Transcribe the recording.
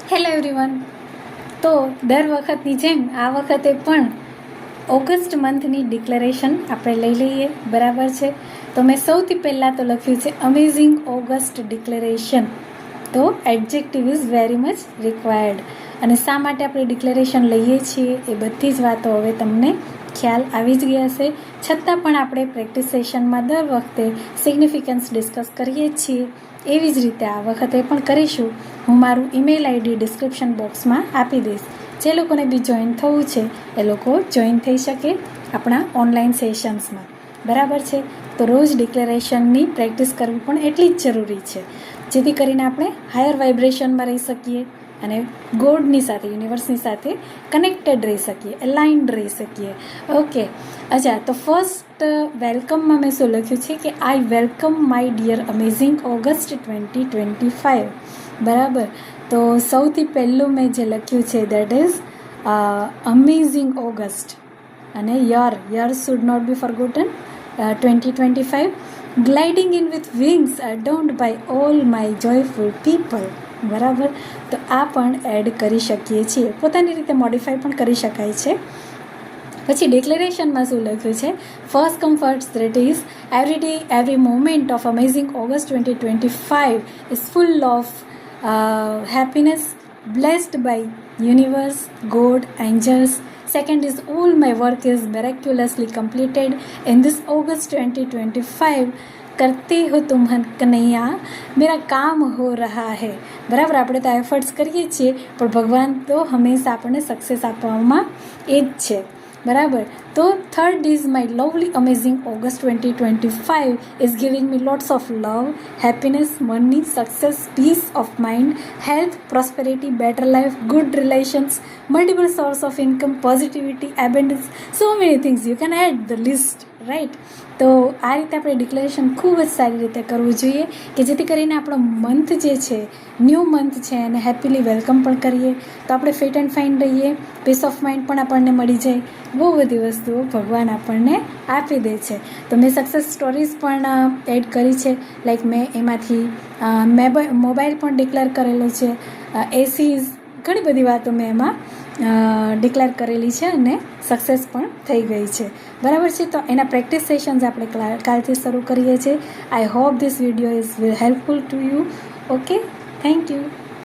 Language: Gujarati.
Hello everyone. તો દર વખતની જેમ આ વખતે પણ ઓગસ્ટ મંથની ડિક્લેરેશન આપણે લઈ લઈએ, બરાબર છે. તો મેં સૌથી પહેલાં તો લખ્યું છે અમેઝિંગ ઓગસ્ટ ડિક્લેરેશન. તો adjective is very much required. અને શા માટે આપણે ડિક્લેરેશન લઈએ છીએ એ બધી જ વાતો હવે તમને ખ્યાલ આવી જ ગયા છે. છતાં પણ આપણે પ્રેક્ટિસ સેશનમાં દર વખતે સિગ્નિફિકન્સ ડિસ્કસ કરીએ છીએ. એવી જ રીતે આ વખતે પણ કરીશું. હું મારું ઈમેલ આઈડી ડિસ્ક્રિપ્શન બોક્સમાં આપી દઈશ. જે લોકોને બી જોઈન થવું છે એ લોકો જોઈન થઈ શકે આપણા ઓનલાઈન સેશન્સમાં, બરાબર છે. તો રોજ ડિક્લેરેશનની પ્રેક્ટિસ કરવી પણ એટલી જ જરૂરી છે, જેથી કરીને આપણે હાયર વાઇબ્રેશનમાં રહી શકીએ અને ગોડની સાથે, યુનિવર્સની સાથે કનેક્ટેડ રહી શકીએ, અલાઇન્ડ રહી શકીએ. ઓકે, અચ્છા. તો ફર્સ્ટ વેલકમમાં મેં શું લખ્યું છે કે I welcome my dear amazing August 2025. બરાબર. તો સૌથી પહેલું મેં જે લખ્યું છે દેટ ઇઝ અમેઝિંગ ઓગસ્ટ. અને year should not be forgotten. 2025 gliding in with wings adorned by all my joyful people. બરાબર. તો આ પણ એડ કરી શકીએ છીએ, પોતાની રીતે મોડિફાઈ પણ કરી શકાય છે. પછી ડિક્લેરેશનમાં શું લખ્યું છે? First comforts that is every day every moment of amazing August 2025 is full of happiness, blessed by universe, God, angels. Second is all my work is miraculously completed in this August 2025. करते हो तुम कन्हैया, मेरा काम हो रहा है. બરાબર. આપણે તો એફર્ટ્સ કરીએ છીએ, પણ ભગવાન તો હંમેશા આપણને સક્સેસ આપવામાં એ જ છે. બરાબર. તો third is my lovely amazing August 2025 is giving me lots of love, happiness, money, success, peace of mind, health, prosperity, better life, good relations, multiple source of income, positivity, abundance, so many things you can add the list, right. તો આ રીતે આપણે ડિક્લેરેશન ખૂબ જ સારી રીતે કરવું જોઈએ કે જેથી કરીને આપણો મંથ જે છે, ન્યૂ મંથ છે, એને હેપીલી વેલકમ પણ કરીએ તો આપણે ફિટ એન્ડ ફાઇન રહીએ, પીસ ઓફ માઇન્ડ પણ આપણને મળી જાય. બહુ બધી વસ્તુઓ ભગવાન આપણને આપી દે છે. તો મેં સક્સેસ સ્ટોરીઝ પણ એડ કરી છે. લાઈક મેં એમાંથી મોબાઈલ પણ ડિક્લેર કરેલો છે, એસીઝ, ઘણી બધી વાતો મેં એમાં ડિક્લેર કરેલી છે અને સક્સેસ પણ થઈ ગઈ છે. બરાબર છે. તો એના પ્રેક્ટિસ સેશન્સ આપણે કાલથી શરૂ કરીએ છીએ. I hope this video is helpful to you. Okay, thank you.